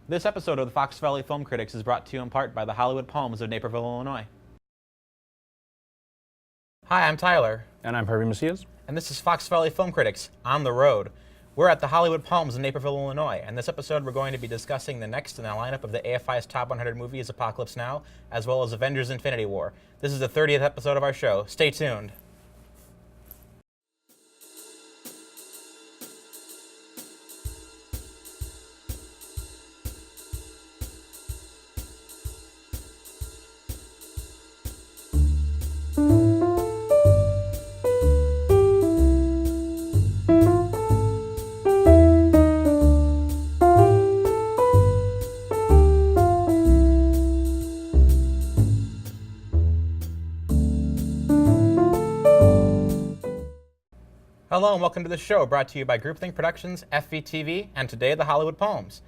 This episode of the Fox Valley Film Critics is brought to you in part by the Hollywood Palms of Naperville, Illinois. Hi, I'm Tyler. And I'm Herbie Macias. And this is Fox Valley Film Critics on the road. We're at the Hollywood Palms of Naperville, Illinois, and this episode we're going to be discussing the next in the lineup of the AFI's Top 100 movies, Apocolypse Now, as well as Avengers Infinity War. This is the 30th episode of our show. Stay tuned. Hello and welcome to the show, brought to you by Groupthink Productions, FVTV, and today the Hollywood Palms.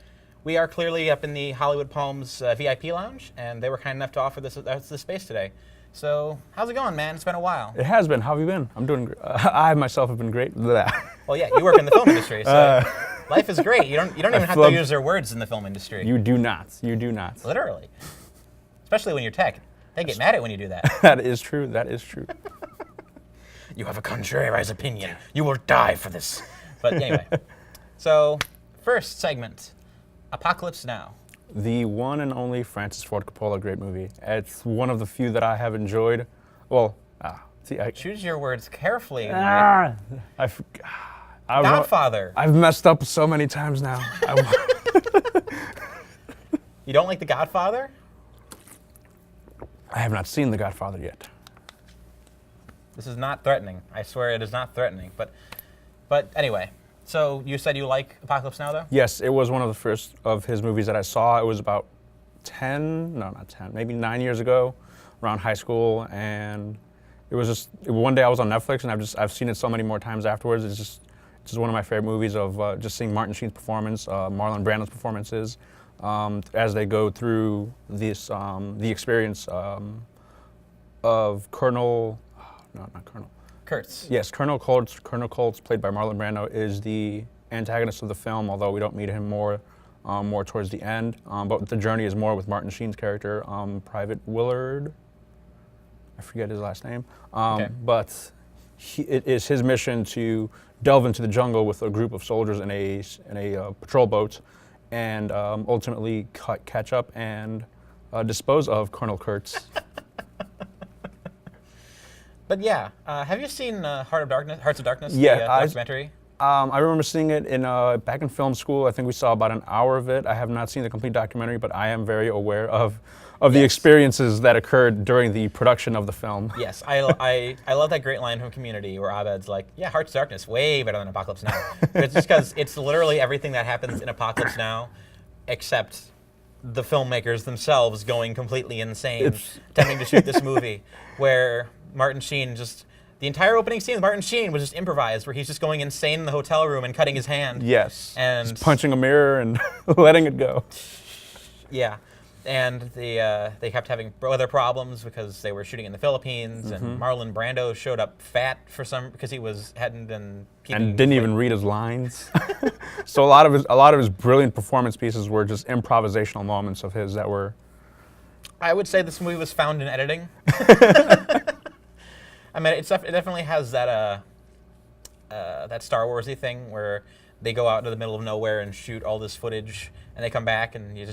We are clearly up in the Hollywood Palms VIP lounge, and they were kind enough to offer this space today. So, how's it going, man? It's been a while. It has been. How have you been? I'm doing great. I myself have been great. Well, yeah, you work in the film industry, so life is great. You don't even have to use their words in the film industry. You do not. You do not. Literally. Especially when you're tech. They get mad at when you do that. That is true. That is true. You have a contrari's opinion. You will die for this. But anyway, so first segment, Apocolypse Now. The one and only Francis Ford Coppola great movie. It's one of the few that I have enjoyed. Well, choose your words carefully. Godfather. I've messed up so many times now. You don't like The Godfather? I have not seen The Godfather yet. This is not threatening. I swear it is not threatening. But anyway, so you said you like Apocolypse Now, though? Yes, it was one of the first of his movies that I saw. It was about maybe 9 years ago, around high school, and it was just one day I was on Netflix, and I've seen it so many more times afterwards. It's just one of my favorite movies of just seeing Martin Sheen's performance, Marlon Brando's performances, as they go through this the experience of Kurtz. Yes, Colonel Kurtz. Colonel Kurtz, played by Marlon Brando, is the antagonist of the film, although we don't meet him more towards the end. But the journey is more with Martin Sheen's character, Private Willard. I forget his last name. Okay. But it is his mission to delve into the jungle with a group of soldiers in a patrol boat, and ultimately catch up and dispose of Colonel Kurtz. But yeah, have you seen Hearts of Darkness? Yeah, the documentary. I remember seeing it back in film school. I think we saw about an hour of it. I have not seen the complete documentary, but I am very aware of the experiences that occurred during the production of the film. Yes, I love that great line from Community where Abed's like, yeah, Hearts of Darkness, way better than Apocolypse Now. It's just because it's literally everything that happens in Apocolypse Now, except the filmmakers themselves going completely insane, attempting to shoot this movie, where Martin Sheen the entire opening scene with Martin Sheen was just improvised, where he's just going insane in the hotel room and cutting his hand. Yes. And just punching a mirror and letting it go. Yeah. And they kept having weather problems because they were shooting in the Philippines, and Marlon Brando showed up fat because he hadn't been keeping. And didn't even read his lines. So a lot of his brilliant performance pieces were just improvisational moments of his that were. I would say this movie was found in editing. I mean, it definitely has that Star Wars-y thing where they go out into the middle of nowhere and shoot all this footage, and they come back, and you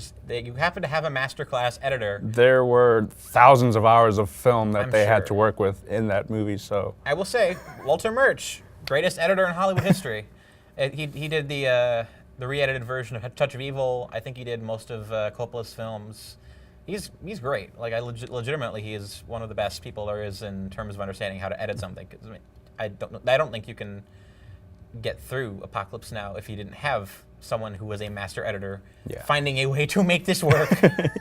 happen to have a masterclass editor. There were thousands of hours of film that they had to work with in that movie. So I will say, Walter Murch, greatest editor in Hollywood history. He did the re-edited version of Touch of Evil. I think he did most of Coppola's films. He's great. Like legitimately, he is one of the best people there is in terms of understanding how to edit something. 'Cause, I don't think you can get through Apocolypse Now if you didn't have someone who was a master editor finding a way to make this work.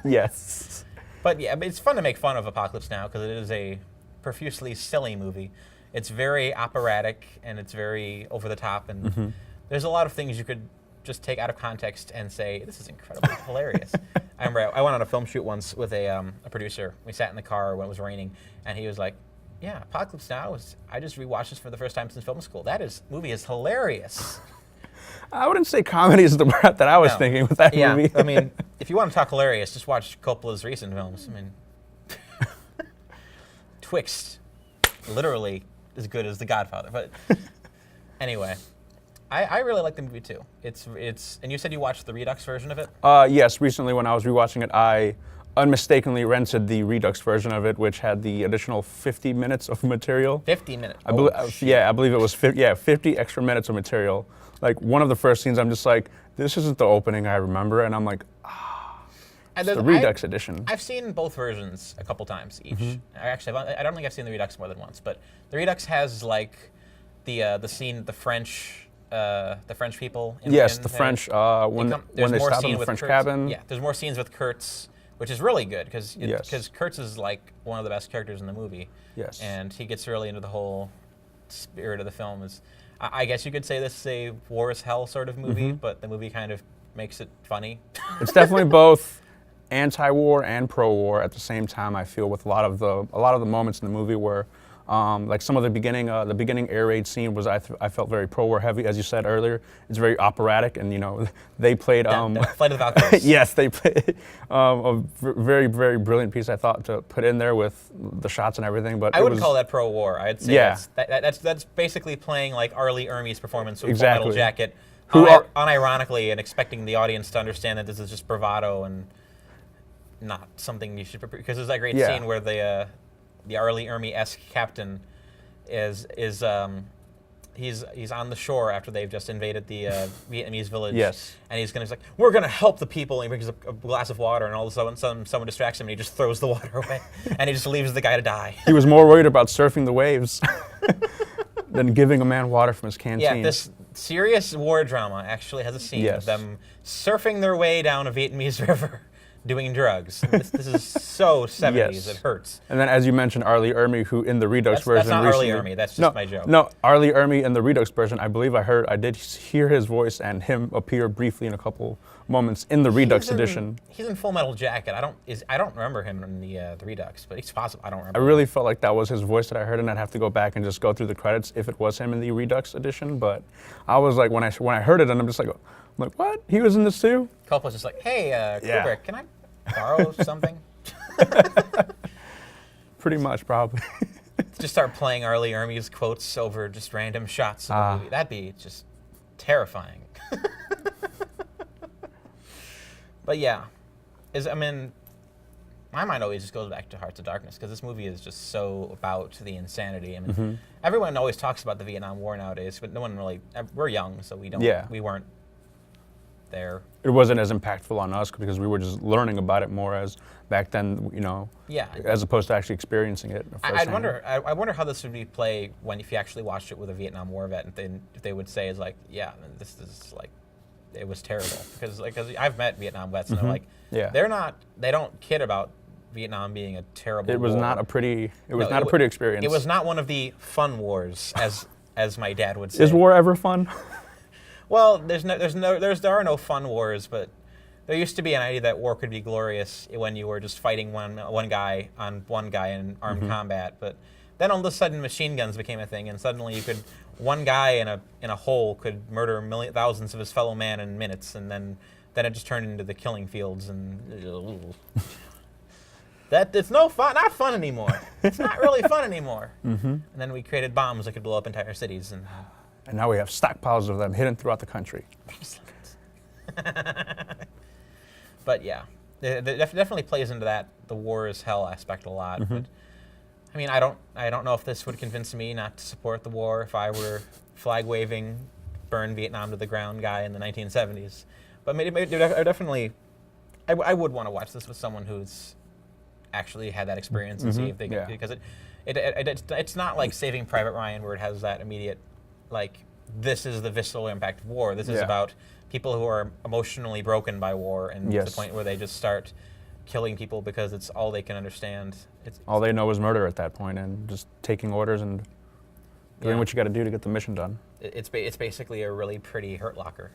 Yes. But yeah, it's fun to make fun of Apocolypse Now because it is a profusely silly movie. It's very operatic and it's very over the top, and there's a lot of things you could just take out of context and say, this is incredibly hilarious. I remember I went on a film shoot once with a producer. We sat in the car when it was raining, and he was like, yeah, Apocolypse Now, I just rewatched this for the first time since film school. Movie is hilarious. I wouldn't say comedy is the word that I was No. thinking with that Yeah, movie. I mean, if you want to talk hilarious, just watch Coppola's recent films. I mean, Twixt, literally as good as The Godfather. But anyway, I really like the movie too. It's and you said you watched the Redux version of it? Yes, recently when I was rewatching it, I unmistakably rented the Redux version of it, which had the additional 50 minutes of material. 50 minutes. I believe it was 50 extra minutes of material. Like one of the first scenes, I'm just like, this isn't the opening I remember, and I'm like, And it's the Redux edition. I've seen both versions a couple times each. Mm-hmm. I don't think I've seen the Redux more than once, but the Redux has like the scene, the French people. Yes, the French when they stop in the French Kurtz. cabin. Yeah, there's more scenes with Kurtz, which is really good because Yes. Kurtz is like one of the best characters in the movie. Yes. And he gets really into the whole spirit of the film. I guess you could say this is a war is hell sort of movie, but the movie kind of makes it funny. It's definitely both anti-war and pro-war at the same time. I feel with a lot of the moments in the movie where, like some of the beginning air raid scene was I felt very pro-war heavy, as you said earlier. It's very operatic, and they played. Flight of the Valkyries. Yes, they played a very very brilliant piece I thought to put in there with the shots and everything. But I wouldn't call that pro-war. I'd say that's basically playing like Arlie Ermey's performance with Full Metal Jacket, unironically and expecting the audience to understand that this is just bravado and not something you should prepare. Because there's that great scene where the Arlie Ermey-esque captain is he's on the shore after they've just invaded the Vietnamese village. Yes. And he's like, we're gonna help the people. And he brings a glass of water, and all of a sudden someone distracts him, and he just throws the water away, and he just leaves the guy to die. He was more worried about surfing the waves than giving a man water from his canteen. Yeah, this serious war drama actually has a scene of them surfing their way down a Vietnamese river, doing drugs. This is so 70s, it hurts. And then, as you mentioned, Arlie Ermey, who in the Redux version That's not recently, Arlie Ermey, that's just my joke. No, Arlie Ermey in the Redux version, I believe I did hear his voice and him appear briefly in a couple moments in the Redux edition. He's in Full Metal Jacket. I don't remember him in the Redux, but it's possible. I don't remember. I really felt like that was his voice that I heard, and I'd have to go back and just go through the credits if it was him in the Redux edition. But I was like, when I heard it, and I'm like, what? He was in this too? Coppola's just like, hey, Kubrick, can I borrow something? Pretty much, probably. Just start playing Arlie Ermey's quotes over just random shots of the movie. That'd be just terrifying. But yeah, my mind always just goes back to Hearts of Darkness because this movie is just so about the insanity. I mean, everyone always talks about the Vietnam War nowadays, but no one really. We're young, so we weren't there. It wasn't as impactful on us because we were just learning about it more as back then, as opposed to actually experiencing it. I wonder how this would be played if you actually watched it with a Vietnam War vet, and if they would say is like, yeah, this is like, it was terrible because I've met Vietnam vets and they're like, they don't kid about Vietnam being a terrible. It was war. not a pretty. It was not a pretty experience. It was not one of the fun wars, as my dad would say. Is war ever fun? Well, there are no fun wars, but there used to be an idea that war could be glorious when you were just fighting one guy in armed combat. But then all of a sudden, machine guns became a thing, and suddenly one guy in a hole could murder thousands of his fellow man in minutes, and then it just turned into the killing fields, and it's not fun anymore. It's not really fun anymore. And then we created bombs that could blow up entire cities, and now we have stockpiles of them hidden throughout the country. But yeah, it definitely plays into the war is hell aspect a lot. But I mean, I don't know if this would convince me not to support the war if I were flag waving, burn Vietnam to the ground guy in the 1970s. But I would want to watch this with someone who's actually had that experience and see if they can, because it's not like Saving Private Ryan where it has that immediate, like, this is the visceral impact of war. This is about people who are emotionally broken by war and to the point where they just start killing people because it's all they can understand. All they know is murder at that point, and just taking orders and doing what you got to do to get the mission done. It's basically a really pretty Hurt Locker.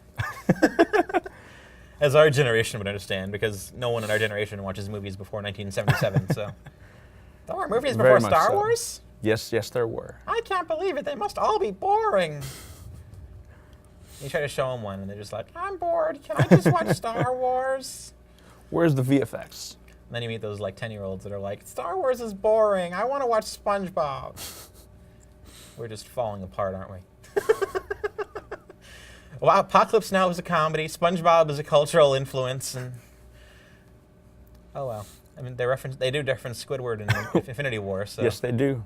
As our generation would understand, because no one in our generation watches movies before 1977. So, there were movies before Star Wars? Yes, there were. I can't believe it. They must all be boring. You try to show them one, and they're just like, I'm bored. Can I just watch Star Wars? Where's the VFX? And then you meet those like 10-year-olds that are like, Star Wars is boring. I want to watch SpongeBob. We're just falling apart, aren't we? Well, Apocalypse Now is a comedy. SpongeBob is a cultural influence, and oh well. I mean, they do reference Squidward in Infinity War. So Yes, they do.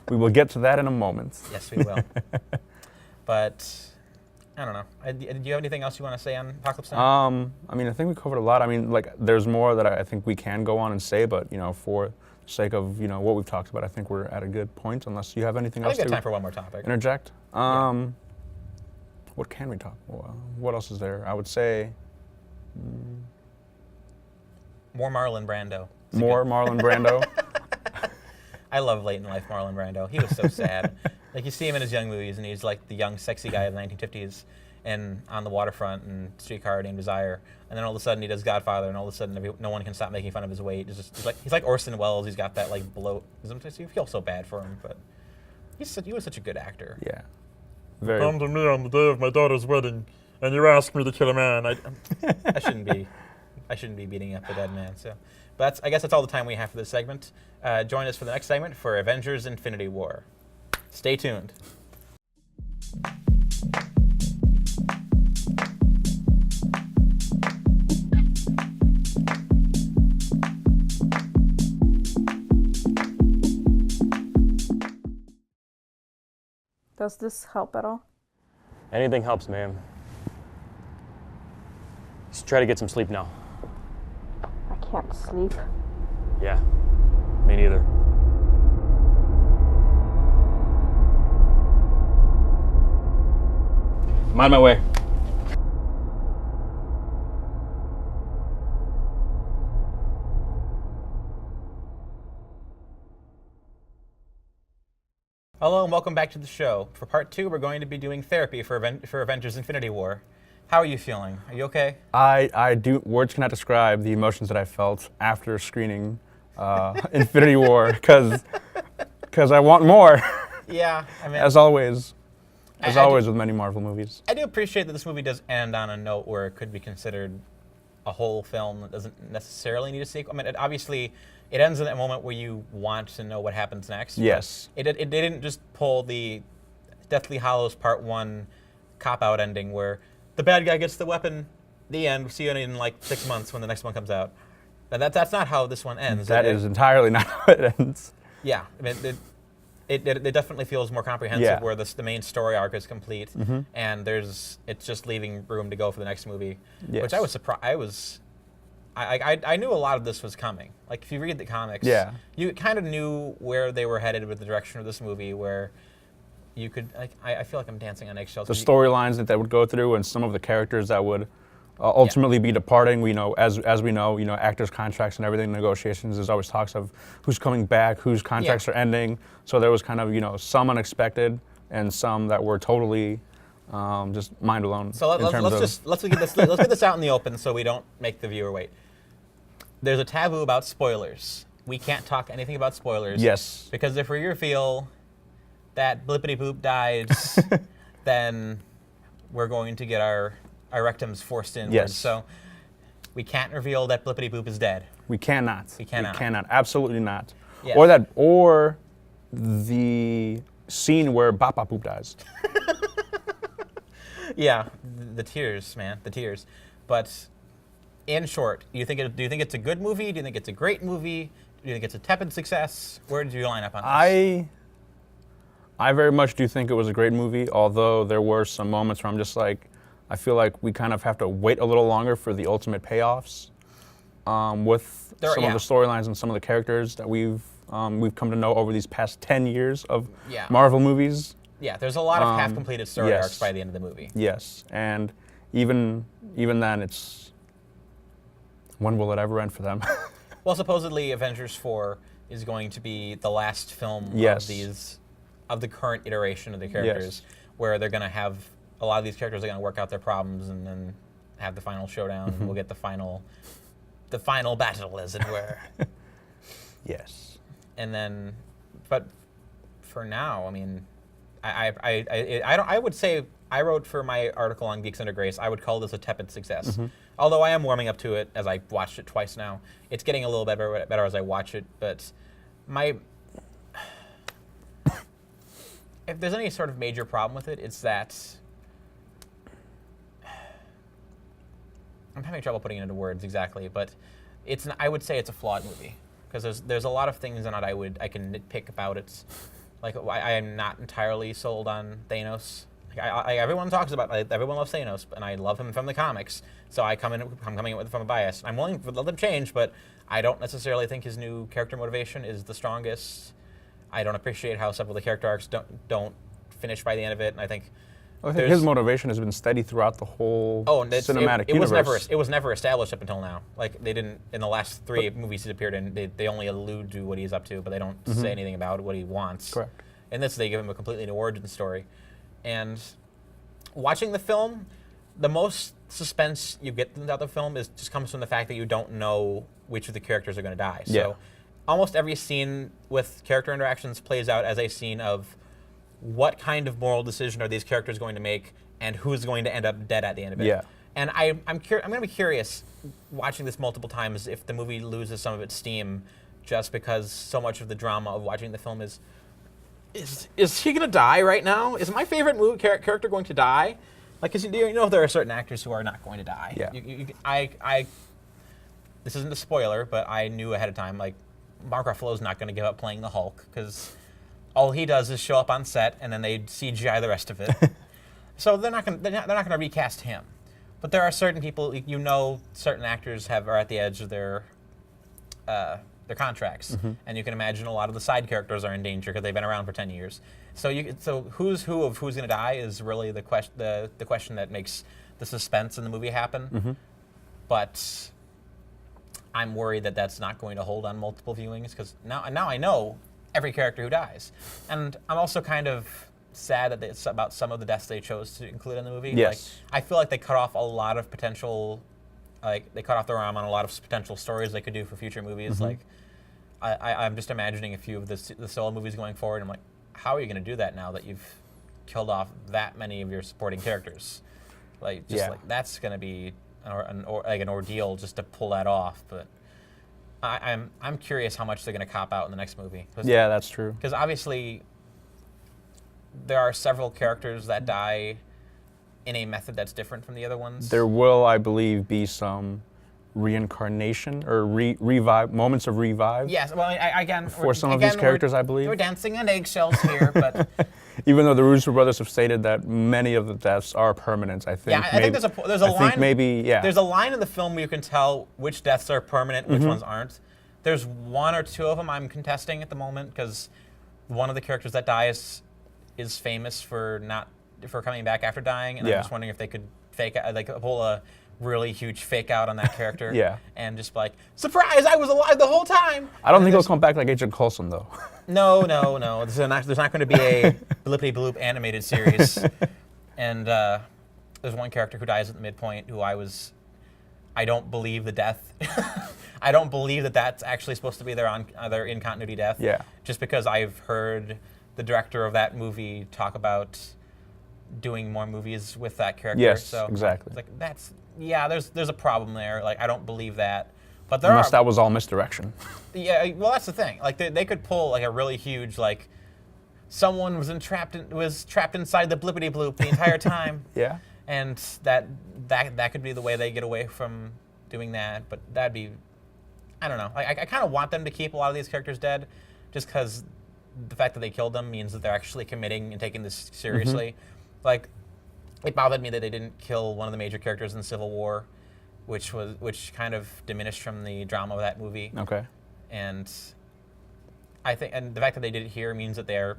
We will get to that in a moment. yes, we will. But I don't know. Do you have anything else you want to say on Apocalypse Now? I mean, I think we covered a lot. I mean, like, there's more that I think we can go on and say, but, you know, for the sake of, you know, what we've talked about, I think we're at a good point, unless you have anything I else think we to have time for one more topic. interject. What can we talk about? What else is there? I would say More Marlon Brando. more Marlon Brando. I love late in life Marlon Brando. He was so sad. Like, you see him in his young movies, and he's like the young, sexy guy of the 1950s, and on the waterfront and Streetcar Named Desire. And then all of a sudden he does Godfather, and all of a sudden no one can stop making fun of his weight. He's like Orson Welles. He's got that like bloat. You feel so bad for him, but he was such a good actor. Yeah. Very. Come to me on the day of my daughter's wedding, and you ask me to kill a man. I shouldn't be beating up a dead man. So, but I guess that's all the time we have for this segment. Join us for the next segment for Avengers: Infinity War. Stay tuned. Does this help at all? Anything helps, ma'am. Just try to get some sleep now. I can't sleep. Yeah, me neither. I'm on my way. Hello and welcome back to the show. For part 2, we're going to be doing therapy for Avengers: Infinity War. How are you feeling? Are you okay? I do. Words cannot describe the emotions that I felt after screening Infinity War, because I want more. Yeah, I mean, As always. As I always do- with many Marvel movies. I do appreciate that this movie does end on a note where it could be considered a whole film that doesn't necessarily need a sequel. I mean, it ends in that moment where you want to know what happens next. but Yes. It didn't just pull the Deathly Hallows Part 1 cop-out ending where the bad guy gets the weapon, the end, see you in like 6 months when the next one comes out. But that's not how this one ends. That is entirely not how it ends. Yeah, I mean, it definitely feels more comprehensive Yeah. where the main story arc is complete, and it's just leaving room to go for the next movie, which I Yes. was surprised. I knew a lot of this was coming. Like, if you read the comics, Yeah. you kind of knew where they were headed with the direction of this movie, where you could, like, I feel like I'm dancing on eggshells. The storylines that would go through, and some of the characters that would ultimately be departing. We know, as we know, actors' contracts and everything, negotiations. There's always talks of who's coming back, whose contracts are ending. So there was kind of some unexpected, and some that were totally just mind blown. So let's get this out in the open so we don't make the viewer wait. There's a taboo about spoilers. We can't talk anything about spoilers. Yes. Because if we reveal that Blippity Boop dies, then we're going to get our rectums forced in. Yes. So we can't reveal that Blippity Boop is dead. We cannot. We cannot. We cannot. Absolutely not. Yes. Or the scene where Bop Bop Boop dies. Yeah, the tears, man, the tears. But in short, do you think it's a good movie? Do you think it's a great movie? Do you think it's a tepid success? Where do you line up on this? I very much do think it was a great movie, although there were some moments where I'm just like, I feel like we kind of have to wait a little longer for the ultimate payoffs with some of the storylines and some of the characters that we've come to know over these past 10 years of Marvel movies. Yeah, there's a lot of half-completed story arcs by the end of the movie. Yes, and even then, it's when will it ever end for them? Well, supposedly Avengers 4 is going to be the last film of the current iteration of the characters, where they're going to have a lot of these characters are going to work out their problems and then have the final showdown, and we'll get the final battle, as it were. Yes. And then, but for now, I mean, I would say I wrote for my article on Geeks Under Grace, I would call this a tepid success. Although I am warming up to it as I watched it twice now. It's getting a little better as I watch it, but if there's any sort of major problem with it, it's that I'm having trouble putting it into words exactly, but I would say it's a flawed movie because there's a lot of things in it I can nitpick about it. Like I am not entirely sold on Thanos. Everyone talks about everyone loves Thanos, and I love him from the comics. So I'm coming in with from a bias. I'm willing to let them change, but I don't necessarily think his new character motivation is the strongest. I don't appreciate how several of the character arcs don't finish by the end of it, and I think his motivation has been steady throughout the whole cinematic universe. It was never established up until now. Like they didn't in the last three movies he's appeared in. They only allude to what he's up to, but they don't say anything about what he wants. Correct. In this, they give him a completely new origin story. And watching the film, the most suspense you get throughout the film just comes from the fact that you don't know which of the characters are going to die. Yeah. So almost every scene with character interactions plays out as a scene of what kind of moral decision are these characters going to make and who's going to end up dead at the end of it. Yeah. And I'm going to be curious, watching this multiple times, if the movie loses some of its steam just because so much of the drama of watching the film is he going to die right now? Is my favorite character going to die? Like, cause you know there are certain actors who are not going to die. Yeah. This isn't a spoiler, but I knew ahead of time, like, Mark Ruffalo's not going to give up playing the Hulk, because all he does is show up on set, and then they CGI the rest of it. So they're not going to recast him. But there are certain people, certain actors are at the edge of their contracts, and you can imagine a lot of the side characters are in danger because they've been around for 10 years. So who's going to die is really the question that makes the suspense in the movie happen. But I'm worried that that's not going to hold on multiple viewings because now I know every character who dies, and I'm also kind of sad that it's about some of the deaths they chose to include in the movie. Yes. Like, I feel like they cut off a lot of potential. Like they cut off their arm on a lot of potential stories they could do for future movies. Like I'm just imagining a few of the solo movies going forward. I'm like, how are you going to do that now that you've killed off that many of your supporting characters? Like that's going to be an ordeal just to pull that off. But I'm curious how much they're going to cop out in the next movie. Yeah, that's true. Because obviously there are several characters that die in a method that's different from the other ones. There will, I believe, be some reincarnation or moments of revive. Yes, well, again, for some of these characters, I believe. We're dancing on eggshells here, but even though the Russo brothers have stated that many of the deaths are permanent, I think. Yeah, I think there's a line. There's a line in the film where you can tell which deaths are permanent, and which ones aren't. There's one or two of them I'm contesting at the moment because one of the characters that dies is famous for coming back after dying, and I'm just wondering if they could pull a really huge fake out on that character. And just be like, surprise, I was alive the whole time. I don't think he'll come back like Agent Coulson, though. No. There's not going to be a Blippity Bloop animated series. And there's one character who dies at the midpoint who I don't believe the death. I don't believe that that's actually supposed to be their in continuity death. Yeah. Just because I've heard the director of that movie talk about doing more movies with that character. Yes, so exactly. Like there's a problem there. Like I don't believe that. But unless that was all misdirection. Yeah, well that's the thing. Like they could pull like a really huge like someone was trapped inside the blippity bloop the entire time. Yeah. And that could be the way they get away from doing that. But that'd be, I don't know. I kind of want them to keep a lot of these characters dead, just because the fact that they killed them means that they're actually committing and taking this seriously. Like, it bothered me that they didn't kill one of the major characters in Civil War, which kind of diminished from the drama of that movie. Okay. And I think, and the fact that they did it here means that they're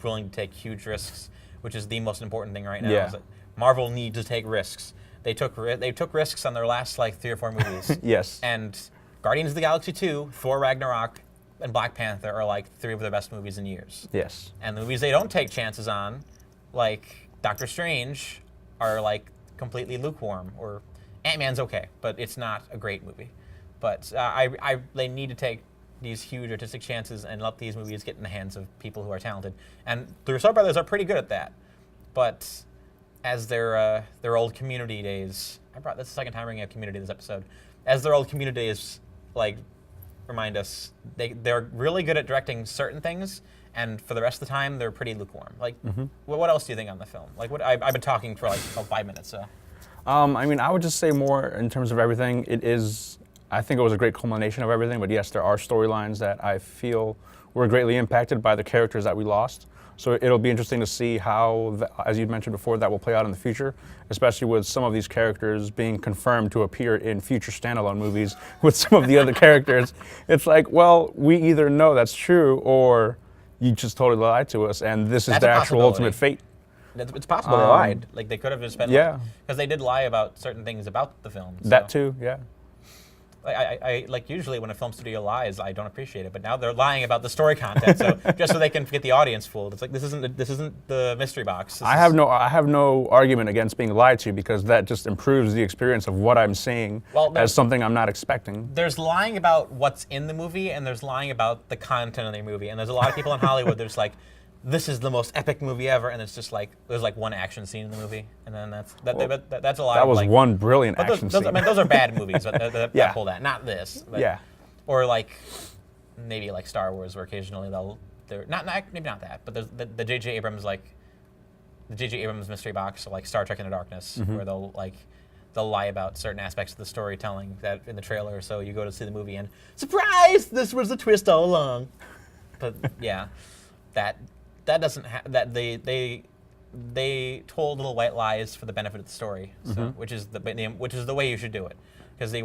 willing to take huge risks, which is the most important thing right now. Yeah. Is that Marvel needs to take risks. They took risks on their last like 3 or 4 movies. Yes. And Guardians of the Galaxy 2, Thor Ragnarok, and Black Panther are like 3 of their best movies in years. Yes. And the movies they don't take chances on, like Doctor Strange, are like completely lukewarm. Or Ant-Man's okay, but it's not a great movie. But they need to take these huge artistic chances and let these movies get in the hands of people who are talented. And the Russo brothers are pretty good at that. But as their old Community days. This is the second time bringing up Community this episode. As their old Community days, like, remind us, they're really good at directing certain things, and for the rest of the time, they're pretty lukewarm. Like, what else do you think on the film? Like, I've been talking for like 5 minutes, so. I mean, I would just say more in terms of everything. I think it was a great culmination of everything, but yes, there are storylines that I feel were greatly impacted by the characters that we lost. So it'll be interesting to see how, as you mentioned before, that will play out in the future, especially with some of these characters being confirmed to appear in future standalone movies with some of the other characters. It's like, well, we either know that's true or you just totally lied to us, and this is That's the a actual ultimate fate. It's possible they lied. Like, they could have just been, yeah, because they did lie about certain things about the film. So. That too, yeah. I like, usually when a film studio lies, I don't appreciate it, but now they're lying about the story content, so just so they can get the audience fooled. It's like, this isn't the mystery box. I have no argument against being lied to, because that just improves the experience of what I'm seeing as something I'm not expecting. There's lying about what's in the movie, and there's lying about the content of the movie, and there's a lot of people in Hollywood that's like, this is the most epic movie ever, and it's just like, there's like one action scene in the movie, and then that's a lot. That of, was like, one brilliant action scene. I mean, those are bad movies, but that pull that, not this. But, yeah. Or like, maybe like Star Wars, where occasionally they're maybe not that, but there's the J.J. Abrams mystery box, or like Star Trek Into Darkness, where they'll lie about certain aspects of the storytelling that in the trailer, so you go to see the movie and surprise, this was the twist all along. But yeah, that doesn't they told little white lies for the benefit of the story, so, which is the way you should do it, because they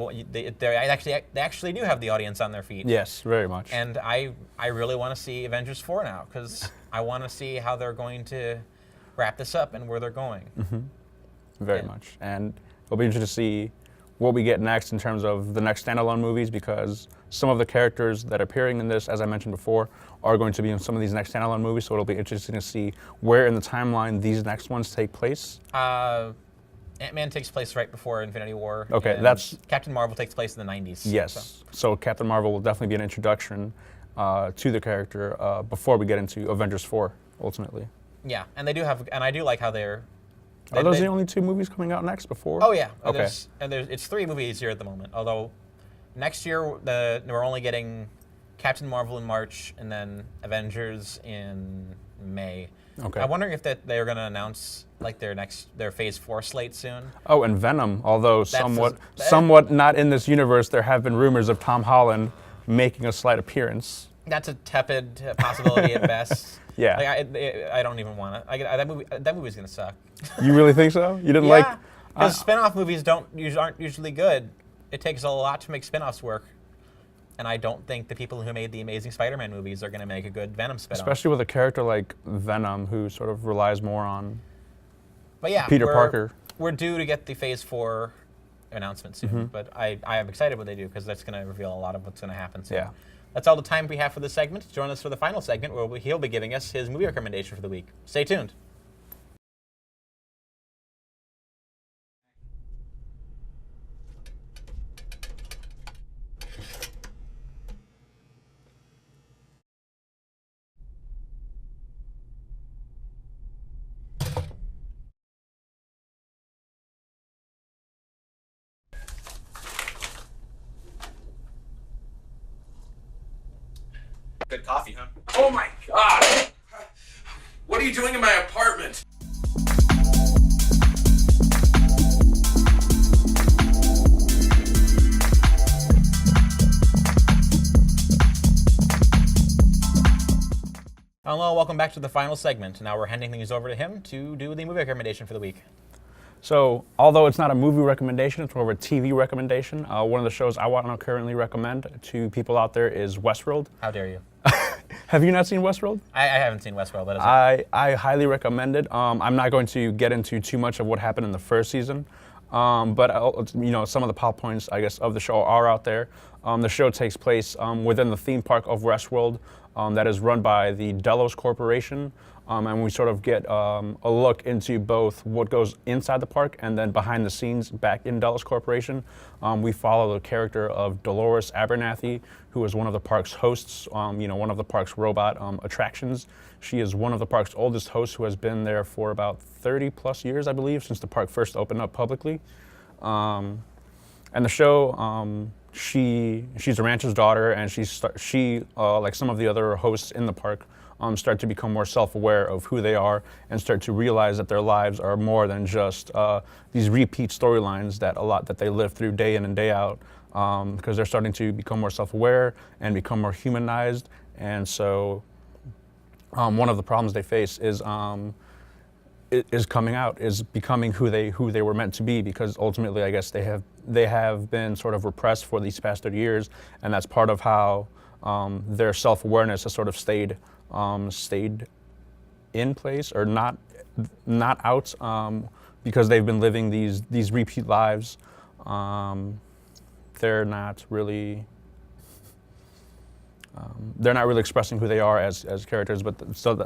actually do have the audience on their feet. Yes, very much. And I really want to see Avengers 4 now, because I want to see how they're going to wrap this up and where they're going. Very much. And it'll be interesting to see what we get next in terms of the next standalone movies, because some of the characters that are appearing in this, as I mentioned before, are going to be in some of these next standalone movies, so it'll be interesting to see where in the timeline these next ones take place. Ant-Man takes place right before Infinity War. Okay, Captain Marvel takes place in the 90s. Yes, so Captain Marvel will definitely be an introduction to the character before we get into Avengers 4, ultimately. Yeah, and I do like how they're... Are those the only 2 movies coming out next before? Oh yeah. Okay. It's 3 movies here at the moment. Although next year we're only getting Captain Marvel in March, and then Avengers in May. Okay. I'm wondering if they're going to announce like their Phase 4 slate soon. Oh, and Venom. Although somewhat not in this universe, there have been rumors of Tom Holland making a slight appearance. That's a tepid possibility at best. Yeah. Like, I don't even want to. That movie's gonna suck. You really think so? You didn't like? Because spin-off movies aren't usually good. It takes a lot to make spin-offs work, and I don't think the people who made the Amazing Spider-Man movies are gonna make a good Venom spin-off. Especially with a character like Venom, who sort of relies more on. But yeah, Peter Parker. We're due to get the Phase 4 announcement soon, but I am excited when they do, because that's gonna reveal a lot of what's gonna happen soon. Yeah. That's all the time we have for this segment. Join us for the final segment, where he'll be giving us his movie recommendation for the week. Stay tuned. Good coffee, huh? Oh my God! What are you doing in my apartment? Hello, welcome back to the final segment. Now we're handing things over to him to do the movie recommendation for the week. So, although it's not a movie recommendation, it's more of a TV recommendation. One of the shows I want to currently recommend to people out there is Westworld. How dare you? Have you not seen Westworld? I haven't seen Westworld, but I highly recommend it. I'm not going to get into too much of what happened in the first season, but some of the plot points, I guess, of the show are out there. The show takes place within the theme park of Westworld that is run by the Delos Corporation. And we sort of get a look into both what goes inside the park and then behind the scenes back in Dulles Corporation. We follow the character of Dolores Abernathy, who is one of the park's hosts, one of the park's robot attractions. She is one of the park's oldest hosts who has been there for about 30 plus years, I believe, since the park first opened up publicly. And the show, she's a rancher's daughter, and she like some of the other hosts in the park, start to become more self-aware of who they are and start to realize that their lives are more than just these repeat storylines that they live through day in and day out, because they're starting to become more self-aware and become more humanized. And so one of the problems they face is coming out, is becoming who they were meant to be, because ultimately I guess they have been sort of repressed for these past 30 years, and that's part of how their self-awareness has sort of stayed in place or not out, because they've been living these repeat lives. They're not really expressing who they are as characters, but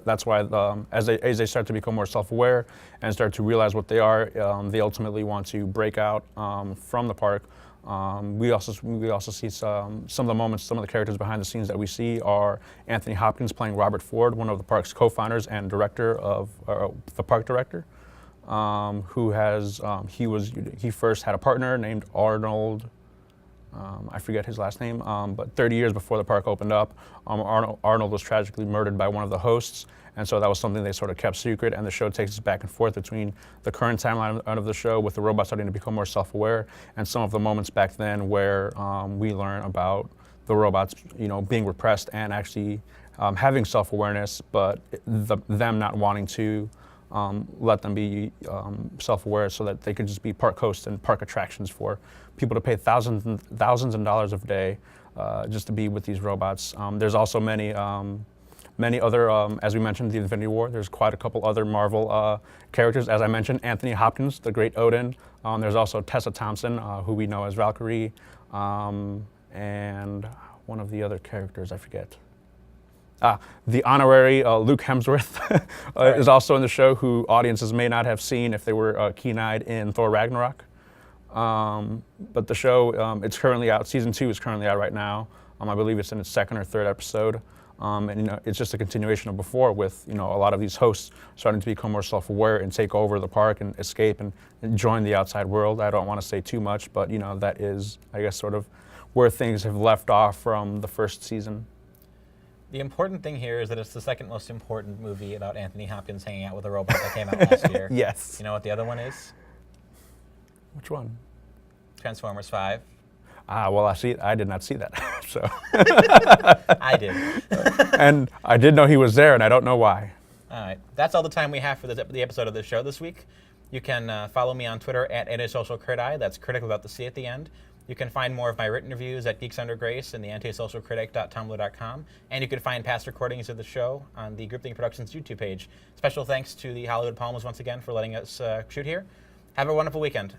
that's why as they start to become more self-aware and start to realize what they are, they ultimately want to break out from the park. We also see some of the moments, some of the characters behind the scenes that we see are Anthony Hopkins playing Robert Ford, one of the park's co-founders and director of the park director, who has he first had a partner named Arnold. I forget his last name, but 30 years before the park opened up, Arnold was tragically murdered by one of the hosts, and so that was something they sort of kept secret, and the show takes us back and forth between the current timeline of the show with the robots starting to become more self-aware and some of the moments back then where we learn about the robots, being repressed and actually having self-awareness, but them not wanting to let them be self-aware so that they could just be park hosts and park attractions for people to pay thousands of dollars a day just to be with these robots. There's also many other, as we mentioned, the Infinity War. There's quite a couple other Marvel characters. As I mentioned, Anthony Hopkins, the great Odin. There's also Tessa Thompson, who we know as Valkyrie, and one of the other characters, I forget. The honorary Luke Hemsworth is also in the show, who audiences may not have seen if they were keen-eyed in Thor Ragnarok. But the show, it's currently out. Season 2 is currently out right now. I believe it's in its second or third episode. And it's just a continuation of before, with a lot of these hosts starting to become more self-aware and take over the park and escape and join the outside world. I don't want to say too much, but that is, I guess, sort of where things have left off from the first season. The important thing here is that it's the second most important movie about Anthony Hopkins hanging out with a robot that came out last year. Yes. You know what the other one is? Which one? Transformers 5. Well, I did not see that. So. I did. And I did know he was there, and I don't know why. All right. That's all the time we have for the episode of this show this week. You can follow me on Twitter at @antisocialcriti. That's critical without the C at the end. You can find more of my written reviews at Geeks Under Grace and the antisocialcritic.tumblr.com. And you can find past recordings of the show on the Groupthink Productions YouTube page. Special thanks to the Hollywood Palms once again for letting us shoot here. Have a wonderful weekend.